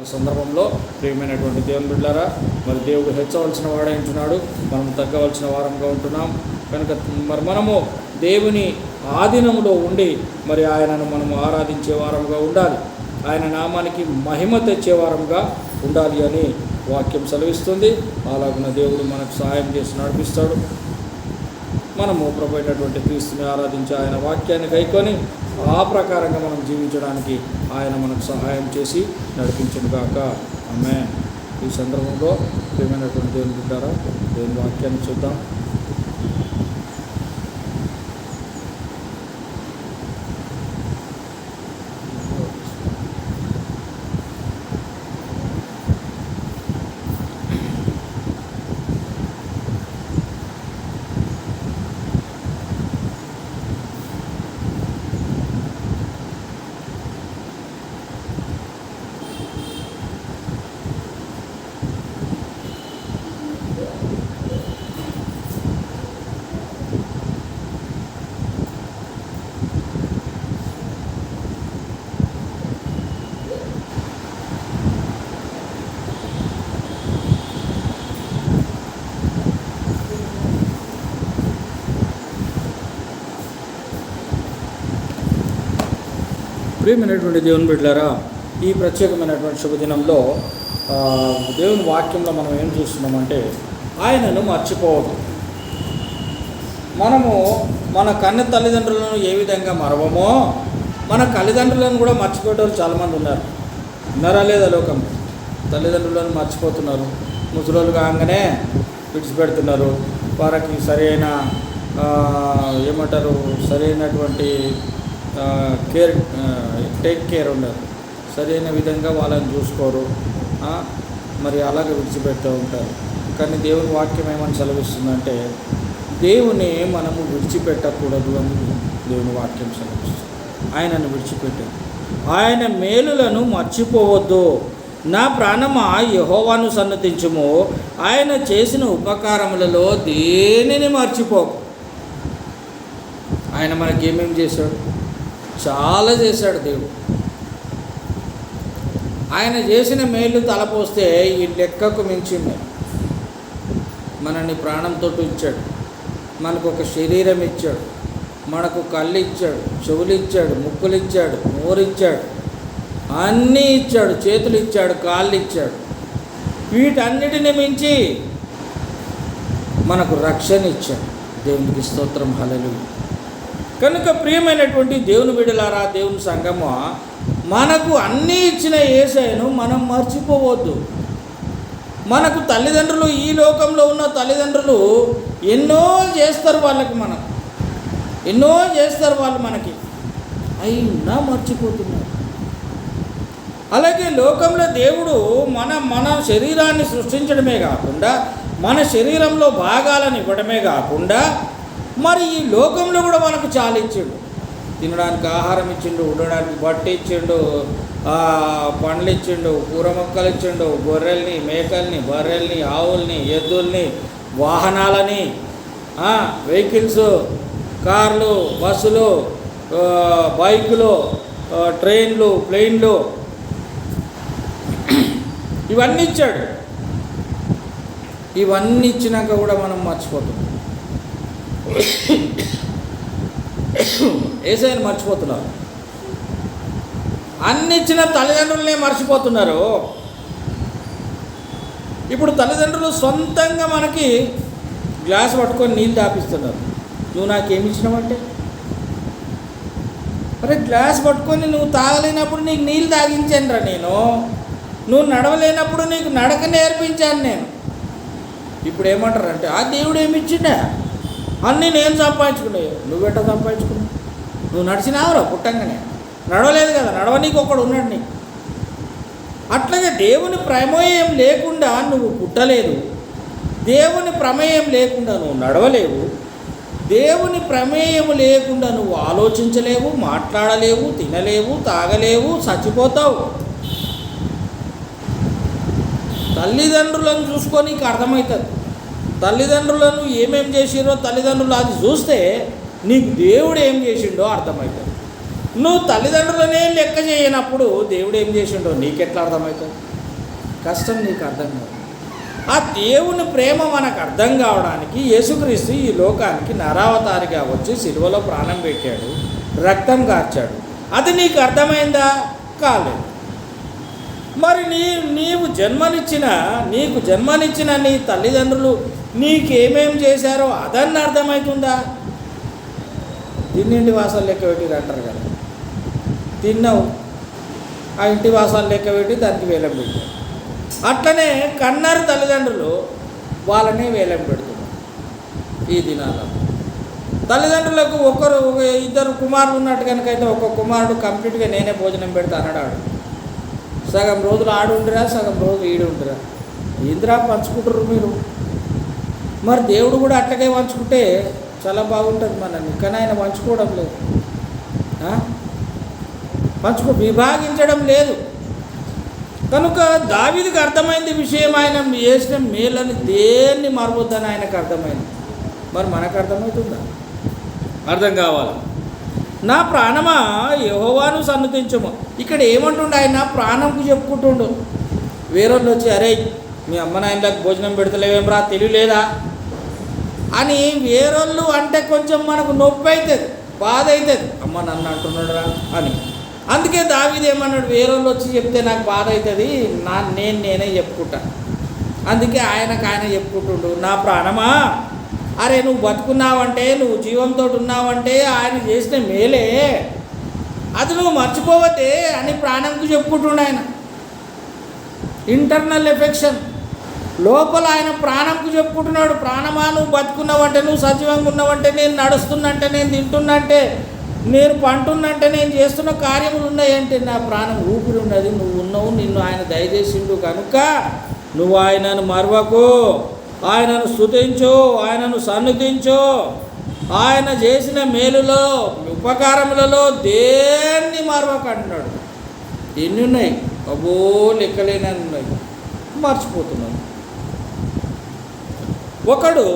సందర్భంలో ప్రియమైనటువంటి దేవుని బిడ్డలారా, మరి దేవుడు హెచ్చవలసిన వాడే ఉంటున్నాడు, మనం తగ్గవలసిన వారంగా ఉంటున్నాం కనుక మరి మనము దేవుని ఆధీనంలో ఉండి మరి ఆయనను మనము ఆరాధించే వారంగా ఉండాలి, ఆయన నామానికి మహిమ తెచ్చే వారంగా ఉండాలి అని వాక్యం సెలవిస్తుంది. అలాగున్న దేవుడు మనకు సహాయం చేసి నడిపిస్తాడు. మనము ప్రభు అయినటువంటి క్రీస్తుని ఆరాధించి ఆయన వాక్యాన్ని గైకొని ఆ ప్రకారంగా మనం జీవించడానికి ఆయన మనకు సహాయం చేసి నడిపించును గాక. ఆమేన్. ఈ సందర్భంలో ప్రియమైనటువంటి దేవుని బిడ్డలారా, దేవుని వాక్యాన్ని చూద్దాం. ప్రియమైనటువంటి దేవుని బిడ్డలారా, ఈ ప్రత్యేకమైనటువంటి శుభదినంలో దేవుని వాక్యంలో మనం ఏం చూస్తున్నామంటే ఆయనను మర్చిపోవద్దు. మనము మన కన్న తల్లిదండ్రులను ఏ విధంగా మరవమో మన తల్లిదండ్రులను కూడా మర్చిపోయేవాళ్ళు చాలామంది ఉన్నారా లేదా? లోకం తల్లిదండ్రులను మర్చిపోతున్నారు, ముసలోళ్ళు కాగానే విడిచిపెడుతున్నారు, వారికి సరైన సరైనటువంటి టేక్ కేర్ ఉండదు, సరైన విధంగా వాళ్ళని చూసుకోరు, మరి అలాగే విడిచిపెడుతూ ఉంటారు. కానీ దేవుని వాక్యం ఏమని సెలవిస్తుందంటే దేవుని మనము విడిచిపెట్టకూడదు అని దేవుని వాక్యం సెలవిస్తుంది. ఆయనను విడిచిపెట్టాడు, ఆయన మేలులను మర్చిపోవద్దు. నా ప్రాణమా యెహోవాను సన్నతించుము, ఆయన చేసిన ఉపకారములలో దేనిని మర్చిపోకు. ఆయన మనకి ఏమేమి చేశాడు? చాలా చేశాడు దేవుడు. ఆయన చేసిన మేలు తలపోస్తే ఈ లెక్కకు మించింది. మనల్ని ప్రాణంతో ఇచ్చాడు, మనకు ఒక శరీరం ఇచ్చాడు, మనకు కళ్ళు ఇచ్చాడు, చెవులు ఇచ్చాడు, ముక్కులు ఇచ్చాడు, నోరు ఇచ్చాడు, అన్నీ ఇచ్చాడు, చేతులు ఇచ్చాడు, కాళ్ళు ఇచ్చాడు. వీటన్నిటిని మించి మనకు రక్షణ ఇచ్చాడు. దేవునికి స్తోత్రం, హల్లెలూయా. కనుక ప్రియమైనటువంటి దేవుని బిడ్డలారా, దేవుని సంఘమా, మనకు అన్నీ ఇచ్చిన యేసయ్యను మనం మర్చిపోవద్దు. మనకు తల్లిదండ్రులు, ఈ లోకంలో ఉన్న తల్లిదండ్రులు ఎన్నో చేస్తారు, ఎన్నో చేస్తారు వాళ్ళు మనకి, అయినా మర్చిపోతున్నారు. అలాగే లోకంలో దేవుడు మన శరీరాన్ని సృష్టించడమే కాకుండా మన శరీరంలో భాగాలను ఇవ్వడమే కాకుండా మరి ఈ లోకంలో కూడా మనకు చాలా ఇచ్చిండు. తినడానికి ఆహారం ఇచ్చిండు, ఉండడానికి బట్ట ఇచ్చిండు, పండ్లు ఇచ్చిండు, కూర మొక్కలు ఇచ్చిండు, గొర్రెల్ని, మేకల్ని, బర్రెల్ని, ఆవుల్ని, ఎద్దుల్ని, వాహనాలని, వెహికల్స్, కార్లు, బస్సులు, బైకులు, ట్రైన్లు, ప్లేన్లు, ఇవన్నీ ఇచ్చాడు. ఇవన్నీ ఇచ్చినాక కూడా మనం మర్చిపోతాం. యేసయ్యను మర్చిపోతున్నారు. అన్ని ఇచ్చిన తల్లిదండ్రులనే మర్చిపోతున్నారు. ఇప్పుడు తల్లిదండ్రులు సొంతంగా మనకి గ్లాస్ పట్టుకొని నీళ్ళు తాపిస్తున్నారు. నువ్వు నాకేమి ఇచ్చినావంటే, అరే గ్లాస్ పట్టుకొని నువ్వు తాగలేనప్పుడు నీకు నీళ్ళు తాగించానురా నేను, నువ్వు నడవలేనప్పుడు నీకు నడక నేర్పించాను నేను. ఇప్పుడు ఏమంటారంటే ఆ దేవుడు ఏమి ఇచ్చిండా, అన్నీ నేను సంపాదించుకున్నావు. నువ్వెట్టా సంపాదించుకున్నావు? నువ్వు నడిచినావురా పుట్టంగానే, నడవలేదు కదా, నడవనీకి ఒకడు ఉన్నాడు నీకు. అట్లాగే దేవుని ప్రమేయం లేకుండా నువ్వు పుట్టలేదు, దేవుని ప్రమేయం లేకుండా నువ్వు నడవలేవు, దేవుని ప్రమేయం లేకుండా నువ్వు ఆలోచించలేవు, మాట్లాడలేవు, తినలేవు, తాగలేవు, చచ్చిపోతావు. తల్లిదండ్రులను చూసుకొని నీకు అర్థమవుతుంది. తల్లిదండ్రులను ఏమేం చేసిరో తల్లిదండ్రులు అది చూస్తే నీకు దేవుడు ఏం చేసిండో అర్థమవుతుంది. నువ్వు తల్లిదండ్రులనే లెక్క చేయనప్పుడు దేవుడు ఏం చేసిండో నీకెట్లా అర్థమవుతుంది? కష్టం నీకు అర్థం కాదు. ఆ దేవుని ప్రేమ మనకు అర్థం కావడానికి యేసుక్రీస్తు ఈ లోకానికి నరావతారిగా వచ్చి సిలువలో ప్రాణం పెట్టాడు, రక్తం కార్చాడు. అది నీకు అర్థమైందా? కాలేదు. మరి నీకు జన్మనిచ్చిన నీ తల్లిదండ్రులు నీకేమేం చేశారో అదన్నీ అర్థమవుతుందా? తిన్నింటి వాసాలు లెక్క పెట్టి అంటారు కదా, తిన్నావు ఆ ఇంటి వాసాలు లెక్క పెట్టి దానికి వేలం పెట్టారు. అట్లనే కన్నారు తల్లిదండ్రులు వాళ్ళనే వేలం పెడుతున్నారు ఈ దినాల్లో. తల్లిదండ్రులకు ఇద్దరు కుమారులు ఉన్నట్టు కనుకైతే ఒక కుమారుడు కంప్లీట్గా నేనే భోజనం పెడతా అన్నాడు. సగం రోజులు ఆడు ఉండరా, సగం రోజులు ఈడు ఉండరా, ఇంద్రా పంచుకుంటారు మీరు. మరి దేవుడు కూడా అట్లాగే పంచుకుంటే చాలా బాగుంటుంది మనల్ని. కానీ ఆయన పంచుకోవడం లేదు, విభాగించడం లేదు. కనుక దావీదుకు అర్థమైంది విషయం, ఆయన చేసిన మేలని దేన్ని మరవద్దని ఆయనకు అర్థమైంది. మరి మనకు అర్థమవుతుందా? అర్థం కావాలి. నా ప్రాణమా యెహోవాను సన్నుతించుము. ఇక్కడ ఏమంటుండే ఆయన? ప్రాణంకు చెప్పుకుంటుండు. వేరేళ్ళు వచ్చి అరే మీ అమ్మ నాయనలకు భోజనం పెడతలేవేమ్రా, తెలియలేదా అని వేరోళ్ళు అంటే కొంచెం మనకు నొప్పి అవుతుంది, బాధ అవుతుంది. అమ్మ నన్ను అంటున్నాడురా అని. అందుకే దావీదు ఏమన్నాడు? వేరోళ్ళు వచ్చి చెప్తే నాకు బాధ అవుతుంది, నేనే చెప్పుకుంటా. అందుకే ఆయన చెప్పుకుంటుండు, నా ప్రాణమా అరే నువ్వు బతుకున్నావంటే, నువ్వు జీవంతో ఉన్నావంటే ఆయన చేసిన మేలే, అది నువ్వు మర్చిపోవద్దే అని ప్రాణంకు చెప్పుకుంటుండు ఆయన. ఇంటర్నల్ ఎఫెక్షన్ లోపల ఆయన ప్రాణంకు చెప్పుకుంటున్నాడు. ప్రాణమా నువ్వు బతుకున్నావంటే, నువ్వు సజీవంగా ఉన్నావంటే, నేను నడుస్తున్నంటే, నేను తింటున్నంటే, నేను పంటున్నంటే, నేను చేస్తున్న కార్యములు ఉన్నాయంటే నా ప్రాణం ఊపిరి ఉన్నది, నువ్వు ఉన్నావు, నిన్ను ఆయన దయచేసిండు కనుక నువ్వు ఆయనను మరవకు, ఆయనను స్తుతించు, ఆయనను సన్నిధించు. ఆయన చేసిన మేలులో ఉపకారములలో దేన్ని మరవకు అంటున్నాడు. ఎన్ని ఉన్నాయి? అబ్బో లెక్కలేనని ఉన్నాయి, మర్చిపోతున్నాను. ఒకడు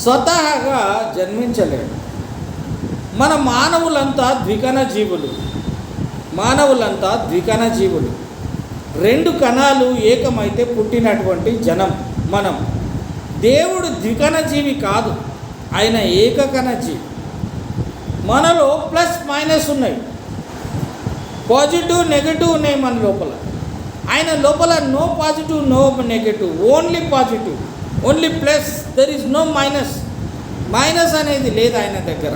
స్వతహాగా జన్మించలేడు. మన మానవులంతా ద్వికణ జీవులు. రెండు కణాలు ఏకమైతే పుట్టినటువంటి జనం మనం. దేవుడు ద్వికణ జీవి కాదు, ఆయన ఏకకణ జీవి. మనలో ప్లస్ మైనస్ ఉన్నాయి, పాజిటివ్ నెగటివ్ ఉన్నాయి మన లోపల. ఆయన లోపల no positive no negative, only positive, only plus. There is no minus అనేది లేదు ఆయన దగ్గర.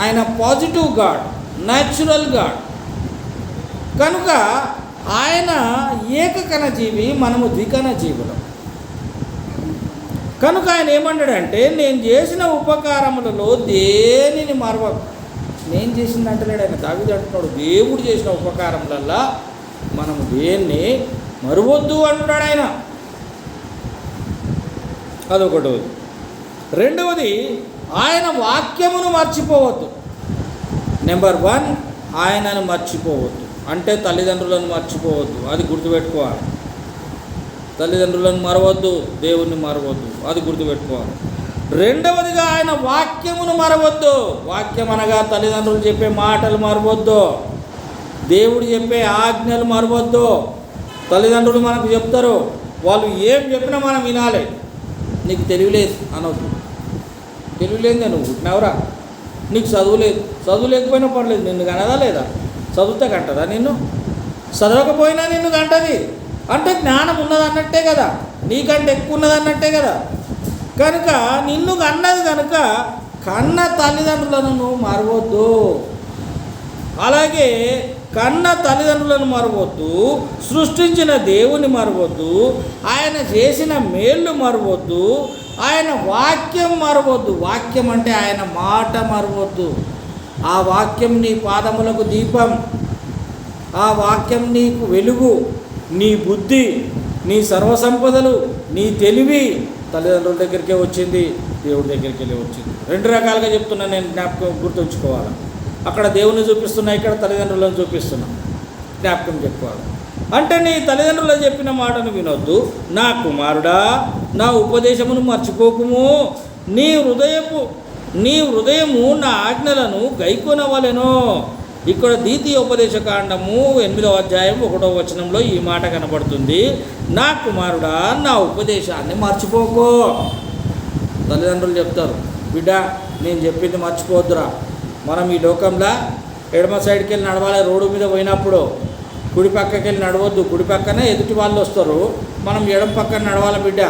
ఆయన పాజిటివ్ గాడ్, న్యాచురల్ గాడ్. కనుక ఆయన ఏకకణ జీవి, మనము ద్వికణ జీవులం. కనుక ఆయన ఏమన్నాడంటే, నేను చేసిన ఉపకారములలో దేనిని మరవకు. నేను చేసింది అంటలేడు ఆయన, దావీదు అంటున్నాడు దేవుడు చేసిన ఉపకారములల్లా మనము దేన్ని మరవద్దు అంటున్నాడు ఆయన. అదొకటి. రెండవది, ఆయన వాక్యమును మర్చిపోవద్దు. నెంబర్ 1, ఆయనను మర్చిపోవద్దు అంటే తల్లిదండ్రులను మర్చిపోవద్దు, అది గుర్తుపెట్టుకోవాలి. తల్లిదండ్రులను మరవద్దు, దేవుణ్ణి మరవద్దు, అది గుర్తుపెట్టుకోవాలి. రెండవదిగా ఆయన వాక్యమును మరవద్దు. వాక్యం అనగా తల్లిదండ్రులు చెప్పే మాటలు మరవద్దు, దేవుడు చెప్పే ఆజ్ఞలు మరవద్దు. తల్లిదండ్రులు మనకు చెప్తారు, వాళ్ళు ఏం చెప్పినా మనం వినాలి. నీకు తెలియలేదు అనవద్దు. తెలియలేదే నువ్వు పుట్టినవరా, నీకు చదువు లేకపోయినా పర్లేదు, నిన్ను కనదా లేదా? చదివితే కంటదా నిన్ను? చదవకపోయినా నిన్ను కంటది అంటే జ్ఞానం ఉన్నదన్నట్టే కదా, నీకంటే ఎక్కువ ఉన్నదన్నట్టే కదా. కనుక నిన్ను కన్నది కనుక కన్న తల్లిదండ్రులను నువ్వు మరవద్దు. అలాగే కన్న తల్లిదండ్రులను మరవద్దు, సృష్టించిన దేవుని మరవద్దు, ఆయన చేసిన మేళ్ళు మరవద్దు, ఆయన వాక్యం మరవద్దు. వాక్యం అంటే ఆయన మాట మరవద్దు. ఆ వాక్యం నీ పాదములకు దీపం, ఆ వాక్యం నీకు వెలుగు. నీ బుద్ధి, నీ సర్వసంపదలు, నీ తెలివి తల్లిదండ్రుల దగ్గరికే వచ్చింది, దేవుడి దగ్గరికి వెళ్ళి వచ్చింది. రెండు రకాలుగా చెప్తున్నా నేను, జ్ఞాపకం గుర్తుంచుకోవాలి. అక్కడ దేవుని చూపిస్తున్నా, ఇక్కడ తల్లిదండ్రులను చూపిస్తున్నా, జ్ఞాపకం చెప్పుకోవాలి. అంటే నీ తల్లిదండ్రులు చెప్పిన మాటను వినొద్దు. నా కుమారుడా, నా ఉపదేశమును మర్చిపోకుము, నీ హృదయపు నీ హృదయము నా ఆజ్ఞలను గైకొనవలెను. ఇక్కడ ద్వితీయోపదేశకాండము 8వ అధ్యాయం 1వ వచనంలో ఈ మాట కనబడుతుంది. నా కుమారుడా, నా ఉపదేశాన్ని మర్చిపోకో. తల్లిదండ్రులు చెప్తారు, బిడ్డ నేను చెప్పింది మర్చిపోద్దురా. మనం ఈ లోకంలో ఎడమ సైడ్కి వెళ్ళి నడవాలి. రోడ్డు మీద పోయినప్పుడు కుడి పక్కకి వెళ్ళి నడవద్దు. కుడి పక్కనే ఎదుటి వాళ్ళు వస్తారు, మనం ఎడమ పక్కన నడవాలి బిడ్డ.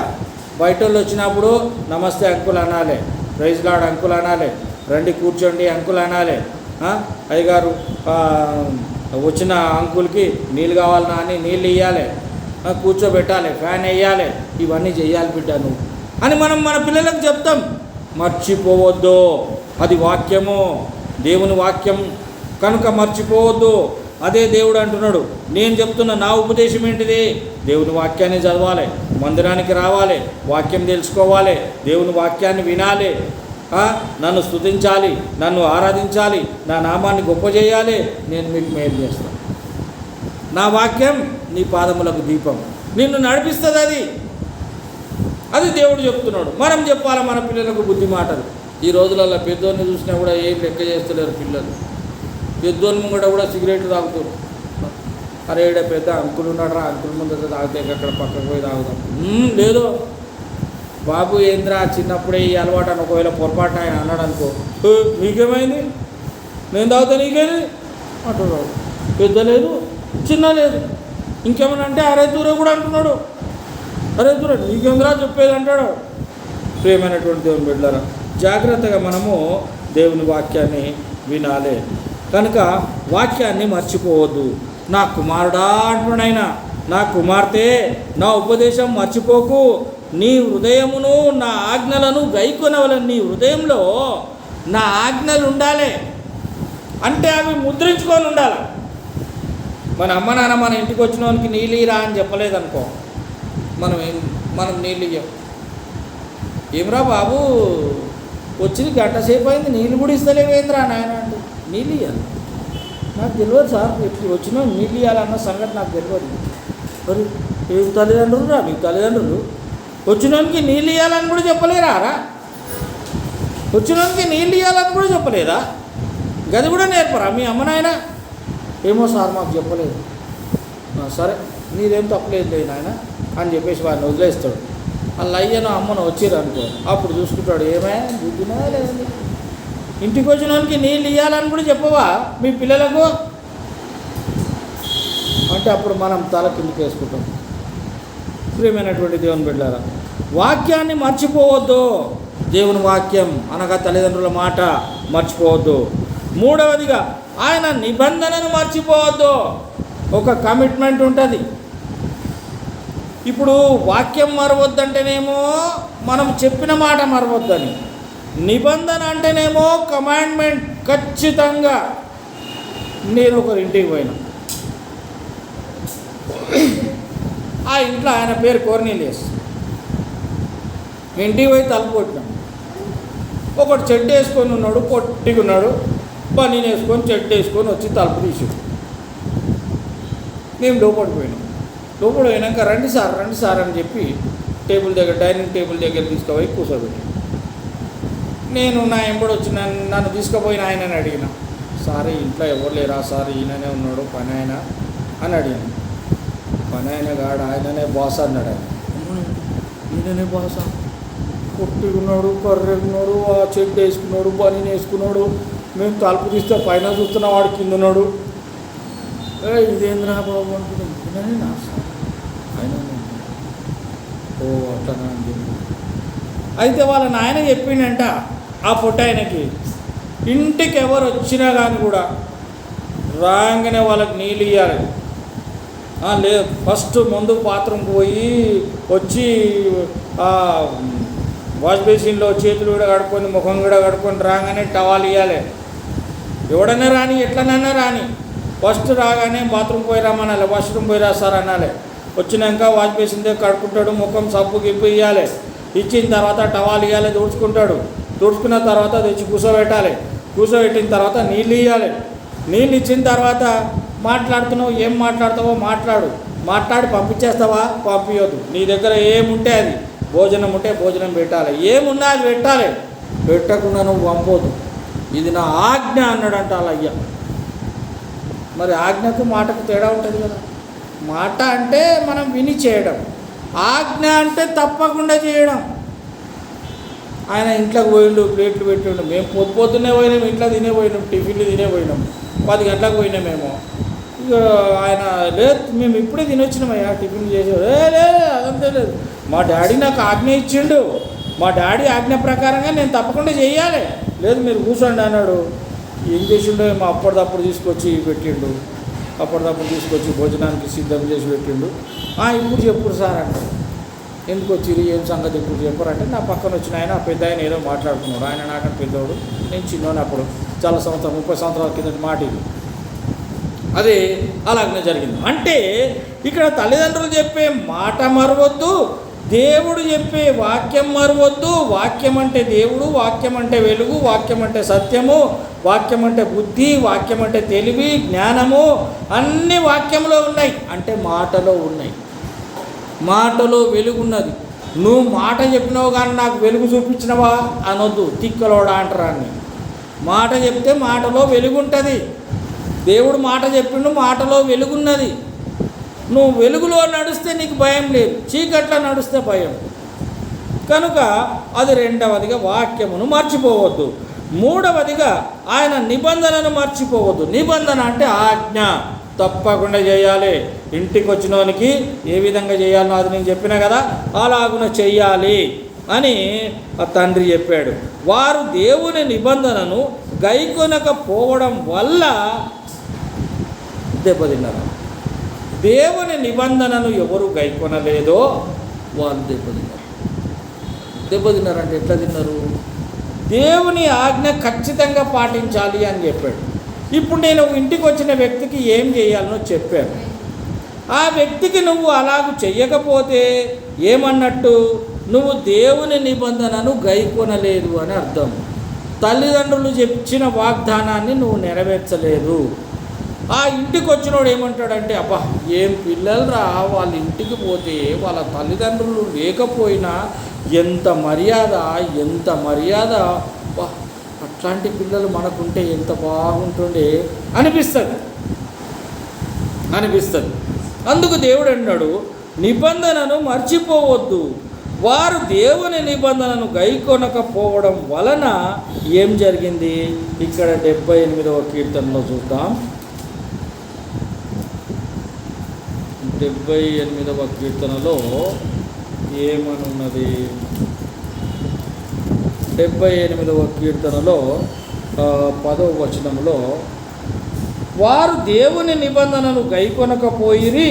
బయట వాళ్ళు వచ్చినప్పుడు నమస్తే అంకుల్ అనాలి, ప్రైజ్ లార్డ్ అంకుల్ అనాలి, రండి కూర్చోండి అంకుల్ అనాలి. అయ్యగారు వచ్చిన అంకుల్కి నీళ్ళు కావాలన్నా అని నీళ్ళు ఇవ్వాలి, కూర్చోబెట్టాలి, ఫ్యాన్ వేయాలి, ఇవన్నీ చేయాలి బిడ్డ నువ్వు అని మనం మన పిల్లలకు చెప్తాం. మర్చిపోవద్దు, అది వాక్యము, దేవుని వాక్యం కనుక మర్చిపోవద్దు. అదే దేవుడు అంటున్నాడు. నేను చెప్తున్న నా ఉపదేశం ఏంటిది? దేవుని వాక్యాన్ని చదవాలి, మందిరానికి రావాలి, వాక్యం తెలుసుకోవాలి, దేవుని వాక్యాన్ని వినాలి, నన్ను స్తుతించాలి, నన్ను ఆరాధించాలి, నా నామాన్ని గొప్ప చేయాలి. నేను మీకు మేలు చేస్తాను. నా వాక్యం నీ పాదములకు దీపం, నిన్ను నడిపిస్తుంది. అది దేవుడు చెప్తున్నాడు. మనం చెప్పాలి మన పిల్లలకు బుద్ధి మాటలు. ఈ రోజులలో పెద్దోన్ని చూసినా కూడా ఏం లెక్క చేస్తలేరు పిల్లలు. పెద్దోన్ని కూడా సిగరెట్లు తాగుతారు. అరే ఈడ పెద్ద అంకులు ఉన్నాడు రా, అంకుల్ ముందు తాగితే అక్కడ పక్కకు పోయి తాగుతాం. లేదు బాబు, ఏంద్రా చిన్నప్పుడే ఈ అలవాటు అని ఒకవేళ పొరపాటున ఆయన అన్నాడు అనుకో, నీకేమైంది, నేను తాగుతా నీకేది అంటున్నాడు. పెద్ద లేదు, చిన్న లేదు. ఇంకేమన్నా అంటే అరే దూరం కూడా అంటున్నాడు. అరే దూరం నీకేంద్రా చెప్పేది అంటాడు. ప్రియమైనటువంటి దేవుని బిడ్డలారా, జాగ్రత్తగా మనము దేవుని వాక్యాన్ని వినాలి. కనుక వాక్యాన్ని మర్చిపోవద్దు. నా కుమారుడా అంటున్నాడైనా, నా కుమార్తె నా ఉపదేశం మర్చిపోకు. నీ హృదయమును నా ఆజ్ఞలను గైకొనవలని. నీ హృదయంలో నా ఆజ్ఞలు ఉండాలి అంటే అవి ముద్రించుకొని ఉండాలి. మన అమ్మ నాన్న మన ఇంటికి వచ్చిన వానికి నీళ్ళు ఇరా అని చెప్పలేదనుకో, మనం నీళ్ళు ఇవ్వం. ఏమరా బాబు వచ్చి గంట సేపు అయింది, నీళ్ళు కూడా ఇస్తలేవేంద్రా నాయన అంటే, నీళ్ళు ఇవ్వాలి నాకు తెలియదు సార్, ఎప్పుడు వచ్చినా నీళ్ళు ఇవ్వాలన్న సంగతి నాకు తెలియదు. మరి ఏం తల్లిదండ్రులు రా మీకు తల్లిదండ్రులు? వచ్చినోనికి నీళ్ళు ఇవ్వాలని కూడా చెప్పలేరా? వచ్చినోనికి నీళ్ళు ఇవ్వాలని కూడా చెప్పలేదా? గది కూడా నేర్పరా మీ అమ్మ నాయన? ఏమో సార్ మాకు చెప్పలేదు. సరే నీదేం తప్పలేదు లేదు నాయన అని చెప్పేసి వాడిని వదిలేస్తాడు. వాళ్ళ అయ్యనో అమ్మను వచ్చిర్రు అనుకో, అప్పుడు చూసుకుంటాడు, ఏమైనా బుద్ధినా లేదండి. ఇంటికి వచ్చిన వానికి నీళ్ళు ఇవ్వాలని కూడా చెప్పవా మీ పిల్లలకు అంటే అప్పుడు మనం తల కిందకి వేసుకుంటాం. ప్రియమైనటువంటి దేవుని బిడ్డలారా, వాక్యాన్ని మర్చిపోవద్దు. దేవుని వాక్యం అనగా తల్లిదండ్రుల మాట మర్చిపోవద్దు. మూడవదిగా ఆయన నిబంధనను మర్చిపోవద్దు. ఒక కమిట్మెంట్ ఉంటుంది. ఇప్పుడు వాక్యం మరవద్దంటేనేమో మనం చెప్పిన మాట మరవద్దని, నిబంధన అంటేనేమో కమాండ్మెంట్. ఖచ్చితంగా నేను ఒకరి ఇంటికి పోయినా, ఆ ఇంట్లో ఆయన పేరు కోర్నీలియస్. ఇంటికి పోయి తలుపు కొట్టినాం. ఒకటి చెడ్డ వేసుకొని ఉన్నాడు, పొట్టిగా ఉన్నాడు, బనీని వేసుకొని చెడ్డ వేసుకొని వచ్చి తలుపు తీసాడు. మేము లోపలికి పోయినాం. లోపల పోయినాక రండి సార్ అని చెప్పి టేబుల్ దగ్గర, డైనింగ్ టేబుల్ దగ్గర తీసుకుపోయి కూర్చోబెట్టి, నేను నా ఎంబడి వచ్చి నన్ను తీసుకుపోయిన ఆయనని అడిగిన, సార్ ఇంట్లో ఎవరు లేరా సార్, ఈయననే ఉన్నాడు పని ఆయన అని అడిగాను. పని ఆయన కాడు, ఆయననే బాస్ అన్నాడు. ఆయన ఈయననే బాసా? పొట్టుకున్నాడు, కర్రెకున్నాడు, ఆ చెడ్డు వేసుకున్నాడు, బనీని వేసుకున్నాడు. మేము తలుపు తీస్తే పైన చూస్తున్న వాడు కింద ఉన్నాడు. ఇదేంద్రా బాబు అనుకున్నాను. ఈయననే నా సార్, ఆయన ఓ అట్లా అని చెప్పి అయితే వాళ్ళ నాయన చెప్పిండంట ఆ పొట్ట ఆయనకి, ఇంటికి ఎవరు వచ్చినా కానీ కూడా రాగానే వాళ్ళకి నీళ్ళు ఇవ్వాలి. లేదు ఫస్ట్ ముందు బాత్రూమ్కి పోయి వచ్చి వాష్ బేసిన్లో చేతులు కూడా కడుక్కొని ముఖం కూడా కడుక్కొని రాగానే టవాల్ ఇవ్వాలి. ఎవడన్నా రాని, ఎట్లనన్నా రాని, ఫస్ట్ రాగానే బాత్రూమ్ పోయి రమ్మనాలి, వాష్రూమ్ పోయి రా సార్ అనాలి. వచ్చినాక వాష్ బేసిన్ దగ్గర కడుక్కుంటాడు, ముఖం సబ్బు గిప్పు ఇవ్వాలి. ఇచ్చిన తర్వాత టవాల్ ఇవ్వాలి, తుడుచుకుంటాడు. తుడుచుకున్న తర్వాత తెచ్చి కూర్చోబెట్టాలి. కూర్చోబెట్టిన తర్వాత నీళ్ళు ఇవ్వాలి. నీళ్ళు ఇచ్చిన తర్వాత మాట్లాడుతున్నావు, ఏం మాట్లాడతావో మాట్లాడి పంపించేస్తావా? పంపించొద్దు. నీ దగ్గర ఏముంటే అది, భోజనం ఉంటే భోజనం పెట్టాలి, ఏమున్నా అది పెట్టాలి. పెట్టకుండా నువ్వు పంపోదు, ఇది నా ఆజ్ఞ అన్నాడంట వాళ్ళ అయ్య. మరి ఆజ్ఞకు మాటకు తేడా ఉంటుంది కదా. మాట అంటే మనం విని చేయడం, ఆజ్ఞ అంటే తప్పకుండా చేయడం. ఆయన ఇంట్లోకి పోయిండు, ప్లేట్లు పెట్టిండు. మేము పొద్దున్నే పోయినాం, ఇంట్లో తినే పోయినాం, టిఫిన్లు తినే పోయినాం, 10 గంటలకు పోయినామేమో. ఇక ఆయన లేదు మేము ఇప్పుడే తినొచ్చినామయ్యా, టిఫిన్ చేసాడు. లేదు అదంతా లేదు, మా డాడీ నాకు ఆజ్ఞ ఇచ్చిండు, మా డాడీ ఆజ్ఞ ప్రకారంగా నేను తప్పకుండా చేయాలి. లేదు మీరు కూర్చోండి అన్నాడు. ఏం చేసిండో మా అప్పటిదప్పుడు తీసుకొచ్చి పెట్టిండు, అప్పటిదప్పుడు తీసుకొచ్చి భోజనానికి సిద్ధం చేసి పెట్టిండు. ఇప్పుడు చెప్పుడు సార్ అంటే, ఎందుకు వచ్చింది ఏం సంగతి ఇప్పుడు చెప్పారంటే, నా పక్కన వచ్చిన ఆయన పెద్ద ఆయన ఏదో మాట్లాడుతున్నాడు. ఆయన నాకన్నా పెద్దవాడు, నేను చిన్నోని. అప్పుడు చాలా సంవత్సరం 30 సంవత్సరాల కింద మాట ఇది. అది అలాగనే జరిగింది. అంటే ఇక్కడ తల్లిదండ్రులు చెప్పే మాట మరవద్దు, దేవుడు చెప్పే వాక్యం మరవద్దు. వాక్యం అంటే దేవుడు, వాక్యం అంటే వెలుగు, వాక్యం అంటే సత్యము, వాక్యం అంటే బుద్ధి, వాక్యం అంటే తెలివి, జ్ఞానము, అన్ని వాక్యంలో ఉన్నాయి. అంటే మాటలో ఉన్నాయి, మాటలో వెలుగున్నది. నువ్వు మాట చెప్పినావు కానీ నాకు వెలుగు చూపించినవా అనొద్దు, తిక్కలోడా అంటారాన్ని. మాట చెప్తే మాటలో వెలుగుంటుంది. దేవుడు మాట చెప్పిండు, మాటలో వెలుగున్నది. నువ్వు వెలుగులో నడిస్తే నీకు భయం లేదు, చీకట్లో నడిస్తే భయం. కనుక అది రెండవదిగా వాక్యమును మర్చిపోవద్దు. మూడవదిగా ఆయన నిబంధనను మర్చిపోవద్దు. నిబంధన అంటే ఆజ్ఞ, తప్పకుండా చేయాలి. ఇంటికి వచ్చినోనికి ఏ విధంగా చేయాలనో అది నేను చెప్పినా కదా, అలాగున చెయ్యాలి అని ఆ తండ్రి చెప్పాడు. వారు దేవుని నిబంధనను గైకొనకపోవడం వల్ల దెబ్బతిన్నారు. దేవుని నిబంధనను ఎవరు గైకొనలేదో వాళ్ళు దెబ్బతిన్నారంటే ఎట్లా తిన్నారు? దేవుని ఆజ్ఞ ఖచ్చితంగా పాటించాలి అని చెప్పాడు. ఇప్పుడు నేను ఇంటికి వచ్చిన వ్యక్తికి ఏం చేయాలనో చెప్పాను. ఆ వ్యక్తికి నువ్వు అలాగూ చెయ్యకపోతే ఏమన్నట్టు? నువ్వు దేవుని నిబంధనను గైకొనలేదు అని అర్థం. తల్లిదండ్రులు చెప్పిన వాగ్దానాన్ని నువ్వు నెరవేర్చలేదు. ఆ ఇంటికి వచ్చినోడు ఏమంటాడంటే, అబ్బా ఏం పిల్లలరా, వాళ్ళ ఇంటికి పోతే వాళ్ళ తల్లిదండ్రులు లేకపోయినా ఎంత మర్యాద, ఎంత మర్యాద, అట్లాంటి పిల్లలు మనకుంటే ఎంత బాగుంటుండే అనిపిస్తుంది. అందుకు దేవుడు అన్నాడు, నిబంధనను మర్చిపోవద్దు. వారు దేవుని నిబంధనను గైకొనకపోవడం వలన ఏం జరిగింది? ఇక్కడ 78వ కీర్తనలో చూద్దాం. 78వ కీర్తనలో ఏమనున్నది? 78వ కీర్తనలో 10వ వచనంలో, వారు దేవుని నిబంధనను గైకొనకపోయిరి,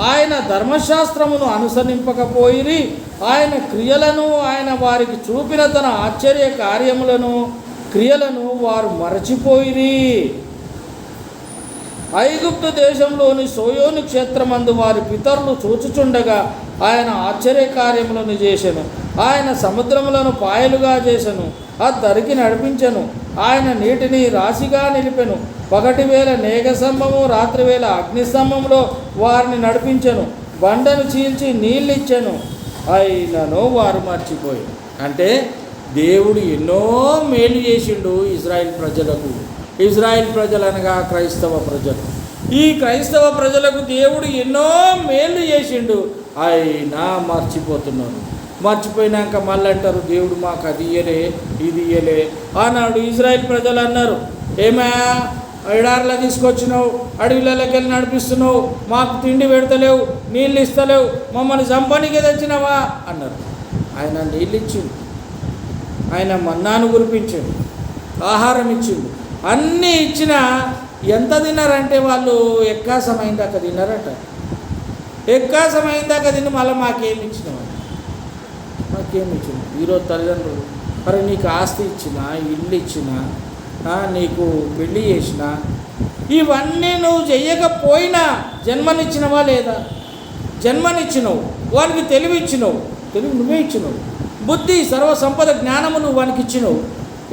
ఆయన ధర్మశాస్త్రమును అనుసరింపకపోయిరి, ఆయన క్రియలను, ఆయన వారికి చూపిన తన ఆశ్చర్య కార్యములను, క్రియలను వారు మరచిపోయిరి. ఐగుప్తు దేశంలోని సోయోను క్షేత్రమందు వారి పితరులు చూచుచుండగా ఆయన ఆశ్చర్యకార్యములను చేసెను. ఆయన సముద్రములను పాయలుగా చేసెను, అద్దరికి నడిపించెను. ఆయన నీటిని రాశిగా నిలిపెను. పగటి వేళ మేఘస్తంభము, రాత్రివేళ అగ్నిస్తంభంలో వారిని నడిపించెను. బండను చీల్చి నీళ్ళిచ్చెను, అయినను వారు మర్చిపోయి. అంటే దేవుడు ఎన్నో మేలు చేసిండు ఇజ్రాయిల్ ప్రజలకు. ఇజ్రాయిల్ ప్రజలు అనగా క్రైస్తవ ప్రజలు. ఈ క్రైస్తవ ప్రజలకు దేవుడు ఎన్నో మేలు చేసిండు, అయినా మర్చిపోతున్నారు. మర్చిపోయినాక మళ్ళీ అంటారు, దేవుడు మాకు అది ఇయ్యలే, ఇది ఇయ్యలే అన్నాడు. ఇజ్రాయిల్ ప్రజలు అన్నారు, ఏమయ్యా ఎడారిలో తీసుకొచ్చినావు, అడవిలోకి వెళ్ళి నడిపిస్తున్నావు, మాకు తిండి పెడతలేవు, నీళ్ళు ఇస్తలేవు, మమ్మల్ని చంపనీకే తెచ్చినావా అన్నారు. ఆయన నీళ్ళు ఇచ్చిండు, ఆయన మన్నాను కురిపించిండు, ఆహారం ఇచ్చిండు, అన్నీ ఇచ్చినా ఎంత తిన్నారంటే వాళ్ళు ఎక్కాసమైన దాకా తిన్నారట. ఎక్కాసమైన దాకా తిని మళ్ళీ మాకేమి ఇచ్చినావు, మాకేమి ఇచ్చినావు. ఈరోజు తల్లిదండ్రులు, మరి నీకు ఆస్తి ఇచ్చినా, ఇల్లు ఇచ్చినా, నీకు పెళ్ళి చేసినా, ఇవన్నీ నువ్వు చెయ్యకపోయినా జన్మనిచ్చినవా లేదా? జన్మనిచ్చినవు, వానికి తెలివి ఇచ్చినవు, తెలివి నువ్వే ఇచ్చినవు, బుద్ధి, సర్వసంపద, జ్ఞానము నువ్వు వానికి ఇచ్చినవు.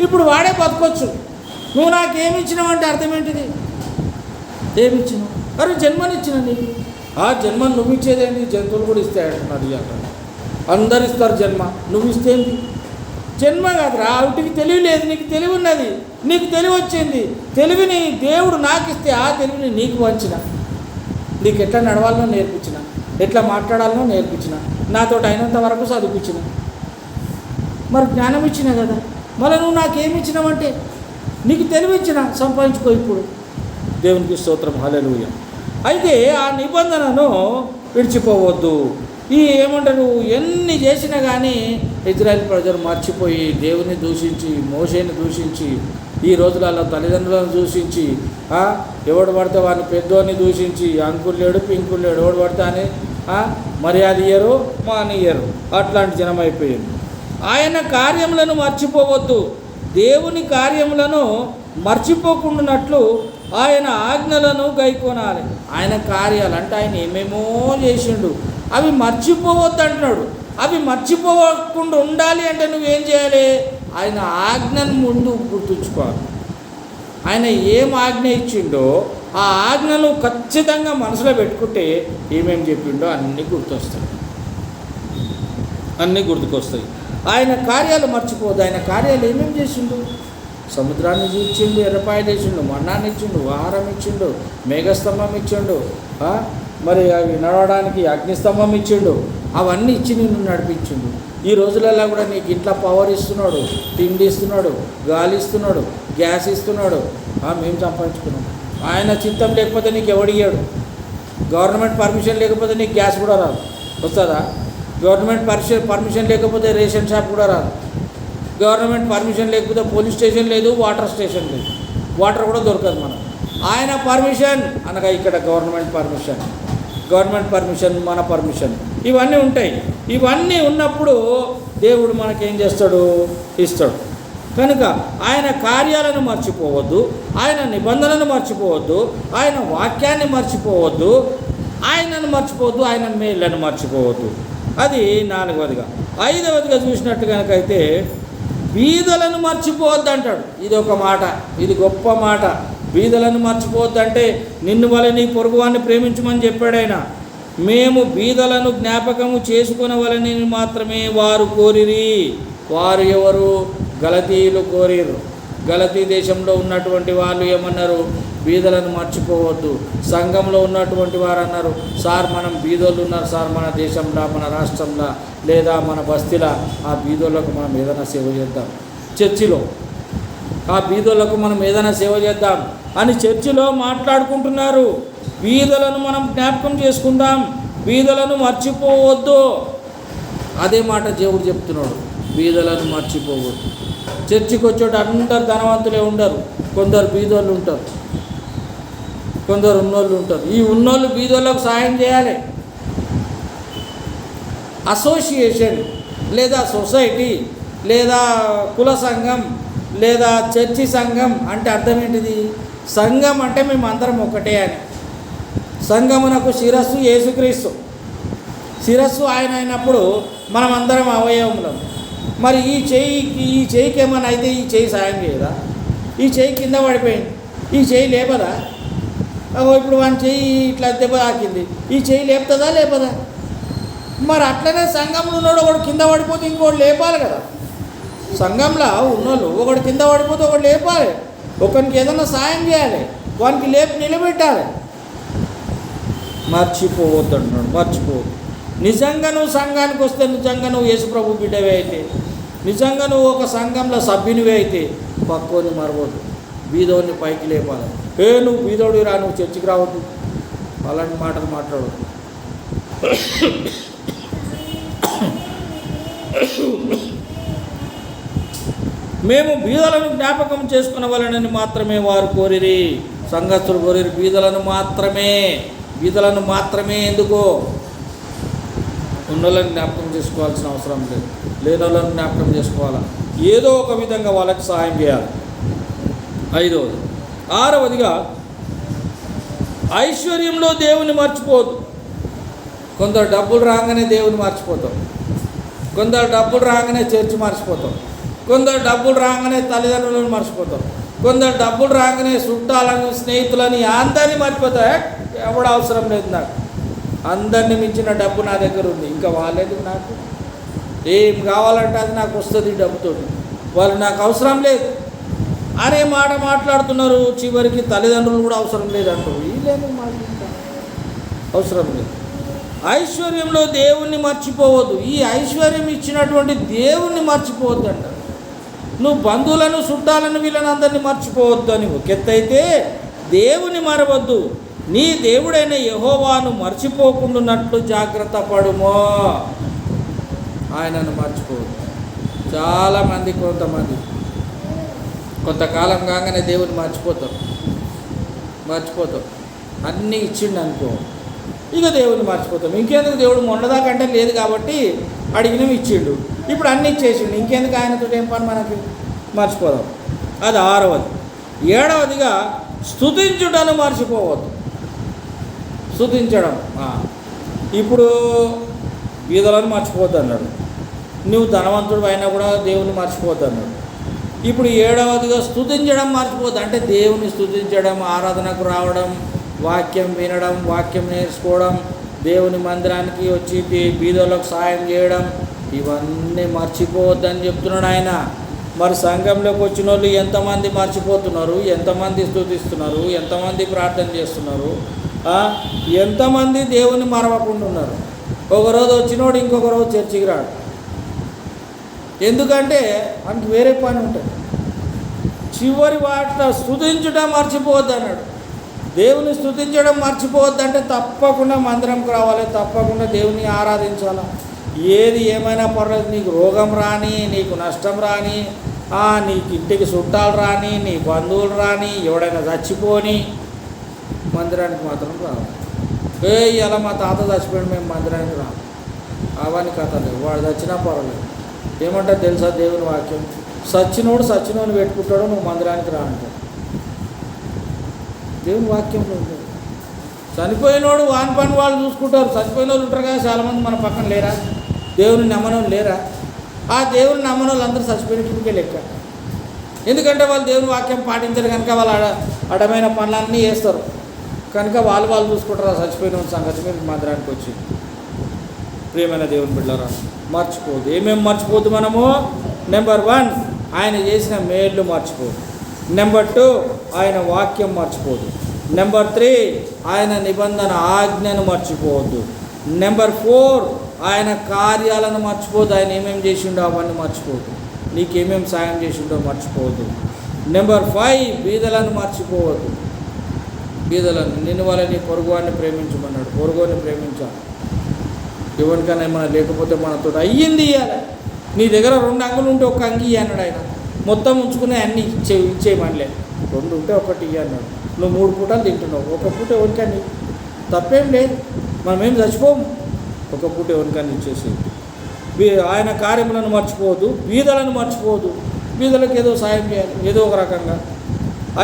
ఇప్పుడు వాడే బతకొచ్చు. నువ్వు నాకేమి ఇచ్చినావు అంటే అర్థం ఏంటిది? ఏమిచ్చినావు? అరే జన్మనిచ్చిన నీకు. ఆ జన్మను నువ్వు ఇచ్చేదేంటి? జంతువులు కూడా ఇస్తాయి అంటున్నాడు. ఇక అందరు ఇస్తారు జన్మ, నువ్వు ఇస్తేంది? జన్మ కాదురా, వాటికి తెలివి లేదు, నీకు తెలివి ఉన్నది, నీకు తెలివి వచ్చింది. తెలివిని దేవుడు నాకు ఇస్తే ఆ తెలివిని నీకు వంచిన, నీకు ఎట్లా నడవాలనో నేర్పించిన, ఎట్లా మాట్లాడాలనో నేర్పించిన, నాతోటి అయినంత వరకు చదివించిన, మరి జ్ఞానం ఇచ్చిన కదా. మళ్ళీ నువ్వు నాకేమి ఇచ్చినావంటే నీకు తెలివిచ్చిన, సంపాదించుకో ఇప్పుడు. దేవునికి స్తోత్రం, హల్లెలూయా. అయితే ఆ నిబంధనను విడిచిపోవద్దు. ఈ ఏమంటారు, ఎన్ని చేసినా కానీ ఇజ్రాయెల్ ప్రజలు మర్చిపోయి దేవుని దూషించి, మోషేని దూషించి, ఈ రోజులలో తల్లిదండ్రులను దూషించి, ఎవడు పడితే వాడిని పెద్దోని దూషించి, అంకులు లేడు పింకులు లేడు, ఎవడు పడితే అని మర్యాద ఇయ్యరు, మానియ్యరు, అట్లాంటి జనం అయిపోయింది. ఆయన కార్యములను మర్చిపోవద్దు. దేవుని కార్యములను మర్చిపోకుండానట్లు ఆయన ఆజ్ఞలను గైకొనాలి. ఆయన కార్యాలు అంటే ఆయన ఏమేమో చేసిండు, అవి మర్చిపోవద్దు అంటున్నాడు. అవి మర్చిపోకుండా ఉండాలి అంటే నువ్వేం చేయాలి? ఆయన ఆజ్ఞను ముందు గుర్తుంచుకోవాలి. ఆయన ఏం ఆజ్ఞ ఇచ్చిండో ఆ ఆజ్ఞను ఖచ్చితంగా మనసులో పెట్టుకుంటే ఏమేమి చెప్పిండో అన్నీ గుర్తొస్తాయి, అన్నీ గుర్తుకొస్తాయి. ఆయన కార్యాలు మర్చిపోదు. ఆయన కార్యాలు ఏమేమి చేసిండు? సముద్రాన్ని ఇచ్చిండు, ఎర్రపాయలు ఇచ్చిండు, మన్నాన్ని ఇచ్చిండు, ఆహారం ఇచ్చిండు, మేఘస్తంభం ఇచ్చిండు, మరి అవి నడవడానికి అగ్నిస్తంభం ఇచ్చిండు. అవన్నీ ఇచ్చి నిన్ను నడిపించిండు. ఈ రోజులలో కూడా నీకు ఇంట్లో పవర్ ఇస్తున్నాడు, తిండి ఇస్తున్నాడు, గాలి ఇస్తున్నాడు, గ్యాస్ ఇస్తున్నాడు. మేము సంపాదించుకున్నాం. ఆయన చిత్తం లేకపోతే నీకు ఎవడియ్యాడు? గవర్నమెంట్ పర్మిషన్ లేకపోతే నీకు గ్యాస్ కూడా రాదు, వస్తుందా? గవర్నమెంట్ పర్మిషన్ లేకపోతే రేషన్ షాప్ కూడా రాదు. గవర్నమెంట్ పర్మిషన్ లేకపోతే పోలీస్ స్టేషన్ లేదు, వాటర్ స్టేషన్ లేదు, వాటర్ కూడా దొరకదు మనం. ఆయన పర్మిషన్ అనగా ఇక్కడ గవర్నమెంట్ పర్మిషన్, మన పర్మిషన్, ఇవన్నీ ఉంటాయి. ఇవన్నీ ఉన్నప్పుడు దేవుడు మనకేం చేస్తాడు? ఇస్తాడు. కనుక ఆయన కార్యాలను మర్చిపోవద్దు, ఆయన నిబంధనను మర్చిపోవద్దు, ఆయన వాక్యాన్ని మర్చిపోవద్దు, ఆయనను మర్చిపోవద్దు, ఆయన మేళ్ళను మర్చిపోవద్దు. అది 4వదిగా. 5వదిగా చూసినట్టు కనుకైతే బీదలను మర్చిపోవద్దు అంటాడు. ఇది ఒక మాట, ఇది గొప్ప మాట. బీదలను మర్చిపోవద్దు అంటే నిన్ను వలె నీ పొరుగువాన్ని ప్రేమించమని చెప్పాడు ఆయన. మేము బీదలను జ్ఞాపకము చేసుకునవలని మాత్రమే వారు కోరిరి. వారు ఎవరు? గలతీయులు కోరిరు. గలతీ దేశంలో ఉన్నటువంటి వాళ్ళు ఏమన్నారు? బీదలను మర్చిపోవద్దు. సంఘంలో ఉన్నటువంటి వారు అన్నారు, సార్ మనం బీదోళ్ళు ఉన్నారు సార్ మన దేశంలో, మన రాష్ట్రంలో, లేదా మన బస్తీలో. ఆ బీదోళ్ళకు మనం ఏదైనా సేవ చేద్దాం, చర్చిలో ఆ బీదోళ్ళకు మనం ఏదైనా సేవ చేద్దాం అని చర్చిలో మాట్లాడుకుంటున్నారు. బీదలను మనం జ్ఞాపకం చేసుకుందాం, బీదలను మర్చిపోవద్దు. అదే మాట దేవుడు చెప్తున్నాడు, బీదలను మర్చిపోవద్దు. చర్చికి వచ్చేట అందరు ధనవంతులే ఉండరు, కొందరు బీదోళ్ళు ఉంటారు, కొందరు ఉన్నోళ్ళు ఉంటారు. ఈ ఉన్నోళ్ళు బీదోళ్ళకు సాయం చేయాలి. అసోసియేషన్ లేదా సొసైటీ లేదా కుల సంఘం లేదా చర్చి సంఘం అంటే అర్థం ఏంటిది? సంఘం అంటే మేమందరం ఒకటే అని. సంఘమునకు శిరస్సు యేసుక్రీస్తు, శిరస్సు ఆయన అయినప్పుడు మనం అందరం అవయవములం. మరి ఈ చేయికి ఏమైనా అయితే ఈ చేయి సాయం చేయదా? ఈ చేయి కింద పడిపోయింది, ఈ చేయి లేపదా? ఇప్పుడు వాని చేయి ఇట్లా దెబ్బ తాకింది, ఈ చేయి లేపుతుందా లేపదా? మరి అట్లనే సంఘంలో ఉన్నాడు ఒకడు కింద పడిపోతే ఇంకోటి లేపాలి కదా. సంఘంలో ఉన్నోళ్ళు ఒకడు కింద పడిపోతే ఒకటి లేపాలి, ఒకరికి ఏదైనా సాయం చేయాలి, వానికి లేపి నిలబెట్టాలి. మర్చిపోవద్దు అంటున్నాడు, మర్చిపోవద్దు. నిజంగా నువ్వు సంఘానికి వస్తే, నిజంగా నువ్వు యేసుప్రభు బిడ్డవే అయితే, నిజంగా నువ్వు ఒక సంఘంలో సభ్యునివే అయితే పక్కోని మరవద్దు, బీదోడిని పైకి లేపాలి. నువ్వు బీదోడివి రా, నువ్వు చర్చికి రావద్దు, అలాంటి మాటలు మాట్లాడవద్దు. మేము బీదలను జ్ఞాపకం చేసుకునవలనని మాత్రమే వారు కోరిరి. సంఘస్థులు కోరిరి బీదలను మాత్రమే. బీదలను మాత్రమే ఎందుకో? ఉన్నోళ్ళని జ్ఞాపకం చేసుకోవాల్సిన అవసరం లేదు, లేనోళ్ళని జ్ఞాపకం చేసుకోవాలా, ఏదో ఒక విధంగా వాళ్ళకి సహాయం చేయాలి. 5వది. 6వదిగా ఐశ్వర్యంలో దేవుని మర్చిపోదు. కొందరు డబ్బులు రాగానే దేవుని మర్చిపోతాం, కొందరు డబ్బులు రాగానే చర్చి మర్చిపోతాం, కొందరు డబ్బులు రాగానే తల్లిదండ్రులను మర్చిపోతాం, కొందరు డబ్బులు రాగానే చుట్టాలను స్నేహితులని అందరినీ మర్చిపోతారు. ఎవడు అవసరం లేదు నాకు, అందరినీ మించిన డబ్బు నా దగ్గర ఉంది, ఇంకా వాళ్ళేది నాకు. ఏం కావాలంటే అది నాకు వస్తుంది డబ్బుతో, వాళ్ళు నాకు అవసరం లేదు అనే మాట మాట్లాడుతున్నారు. చివరికి తల్లిదండ్రులు కూడా అవసరం లేదంటారు. వీళ్ళేమో మాట్లాడుతారు, అవసరం లేదు. ఐశ్వర్యంలో దేవుణ్ణి మర్చిపోవద్దు. ఈ ఐశ్వర్యం ఇచ్చినటువంటి దేవుణ్ణి మర్చిపోవద్దు అంట. నువ్వు బంధువులను చుట్టాలను వీళ్ళని అందరినీ మర్చిపోవద్దు అని ఒక ఎత్తు అయితే, దేవుని మరవద్దు. నీ దేవుడైన యెహోవాను మర్చిపోకుండాన్నట్లు జాగ్రత్త పడుమో. ఆయనను మర్చిపోవద్దు. చాలామంది కొంతకాలం కాగానే దేవుని మర్చిపోతాం. అన్నీ ఇచ్చిండు అనుకో, ఇక దేవుని మర్చిపోతాం. ఇంకెందుకు, దేవుడు మొన్నదాకంటే లేదు కాబట్టి అడిగినవి ఇచ్చిండు, ఇప్పుడు అన్నీ ఇచ్చేసిండు, ఇంకెందుకు ఆయనతో ఏం పని మనకి, మర్చిపోదాం. అది 6వది. 7వదిగా స్తుతించుటను మర్చిపోవద్దు. స్తుతించడం, ఇప్పుడు బీదలను మర్చిపోవద్దు అన్నాడు. నువ్వు ధనవంతుడు అయినా కూడా దేవుని మర్చిపోవద్దు అన్నాడు. ఇప్పుడు 7వదిగా స్తుతించడం మర్చిపోవద్దు. అంటే దేవుని స్తుతించడం, ఆరాధనకు రావడం, వాక్యం వినడం, వాక్యం నేర్చుకోవడం, దేవుని మందిరానికి వచ్చి బీదోళ్ళకు సాయం చేయడం, ఇవన్నీ మర్చిపోవద్దని చెప్తున్నాడు ఆయన. మరి సంఘంలోకి వచ్చిన వాళ్ళు ఎంతమంది మర్చిపోతున్నారు, ఎంతమంది స్తుతిస్తున్నారు, ఎంతమంది ప్రార్థన చేస్తున్నారు, ఎంతమంది దేవుని మరవకుండా ఉన్నారు. ఒకరోజు వచ్చినోడు ఇంకొక రోజు చర్చికి రాడు. ఎందుకంటే మనకి వేరే పని ఉంటుంది. చివరి వాటిలో స్తుతించడం మర్చిపోవద్దు అన్నాడు. దేవుని స్తుతించడం మర్చిపోవద్దు అంటే తప్పకుండా మందిరంకి రావాలి, తప్పకుండా దేవుని ఆరాధించాలి. ఏది ఏమైనా పర్లేదు, నీకు రోగం రాని, నీకు నష్టం రాని, నీకు ఇంటికి చుట్టాలు రాని, నీ బంధువులు రాని, ఎవడైనా చచ్చిపోని, మందిరానికి మాత్రం రావాలి. ఇలా మా తాత చచ్చిపోయాడు, మేము మందిరానికి రాము, అవన్నీ కథ లేవు. వాడు చచ్చినా పర్వాలేదు. ఏమంటారు తెలుసా దేవుని వాక్యం, సచ్చినోడు పెట్టుకుంటాడు, నువ్వు మందిరానికి రా అంటాడు. దేవుని వాక్యంలో ఉంది. చనిపోయినోడు వాని పని వాళ్ళు చూసుకుంటారు. చనిపోయిన వాళ్ళు ఉంటారు కదా చాలామంది మన పక్కన లేరా, దేవుని నమ్మనోళ్ళు లేరా? ఆ దేవుని నమ్మని వాళ్ళు అందరూ చచ్చిపోయినట్టుకే లెక్క. ఎందుకంటే వాళ్ళు దేవుని వాక్యం పాటించరు కనుక వాళ్ళు అడమైన పనులన్నీ చేస్తారు కనుక వాళ్ళు చూసుకుంటారు. చచ్చిపోయిన సంగతి మీరు మందిరానికి వచ్చి. ప్రియమైన దేవుని బిడ్డలారా, మర్చిపోదు. ఏమేమి మర్చిపోదు మనము? నెంబర్ 1 ఆయన చేసిన మేళ్ళు మర్చిపోదు. నెంబర్ 2 ఆయన వాక్యం మర్చిపోదు. నెంబర్ 3 ఆయన నిబంధన ఆజ్ఞను మర్చిపోవద్దు. నెంబర్ 4 ఆయన కార్యాలను మర్చిపోదు. ఆయన ఏమేమి చేసిండో అవన్నీ మర్చిపోవద్దు. నీకేమేమి సాయం చేసిండో మర్చిపోవద్దు. నెంబర్ 5 బీదలను మర్చిపోవద్దు. బీదలను, నిన్ను వాళ్ళని పొరుగువాడిని ప్రేమించమన్నాడు. పొరుగువాడిని ప్రేమించాలి. ఎవరికైనా ఏమైనా లేకపోతే మనతో అయ్యింది ఇవ్వాలి. నీ దగ్గర 2 అంగులు ఉంటే 1 అంగి అన్నాడు ఆయన. మొత్తం ఉంచుకునే అన్నీ ఇచ్చేయమనిలే. 2 ఉంటే 1 ఇయ్యి అన్నాడు. నువ్వు 3 పూటలు తింటున్నావు, 1 పూట ఎవరికని, తప్పేం లేదు. మనమేం చచ్చిపోము. 1 పూట ఎవరికని ఇచ్చేసి. ఆయన కార్యములను మర్చిపోవద్దు. బీదలను మర్చిపోవద్దు. బీదలకు ఏదో సాయం చేయాలి, ఏదో ఒక రకంగా.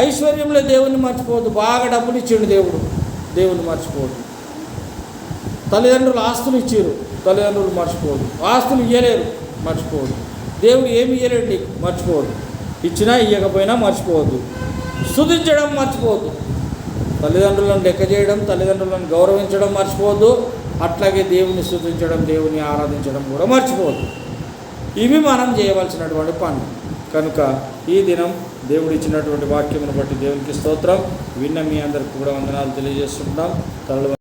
ఐశ్వర్యంలో దేవుని మర్చిపోవద్దు. బాగా డబ్బులు ఇచ్చిండు దేవుడు, దేవుని మర్చిపోవద్దు. తల్లిదండ్రులు ఆస్తులు ఇచ్చారు, తల్లిదండ్రులు మర్చిపోవద్దు. ఆస్తులు ఇవ్వలేరు, మర్చిపోవద్దు. దేవుడు ఏమి ఇవ్వలేడు నీకు, మర్చిపోవద్దు. ఇచ్చినా ఇవ్వకపోయినా మర్చిపోవద్దు. స్తుతించడం మర్చిపోవద్దు. తల్లిదండ్రులను లెక్క చేయడం, తల్లిదండ్రులను గౌరవించడం మర్చిపోవద్దు. అట్లాగే దేవుని స్తుతించడం, దేవుని ఆరాధించడం కూడా మర్చిపోవద్దు. ఇవి మనం చేయవలసినటువంటి పనులు. కనుక ఈ దినం దేవుడు ఇచ్చినటువంటి వాక్యమును బట్టి దేవునికి స్తోత్రం. విన్న మీ అందరికీ కూడా వందనాలు తెలియజేస్తున్నాం. తలలు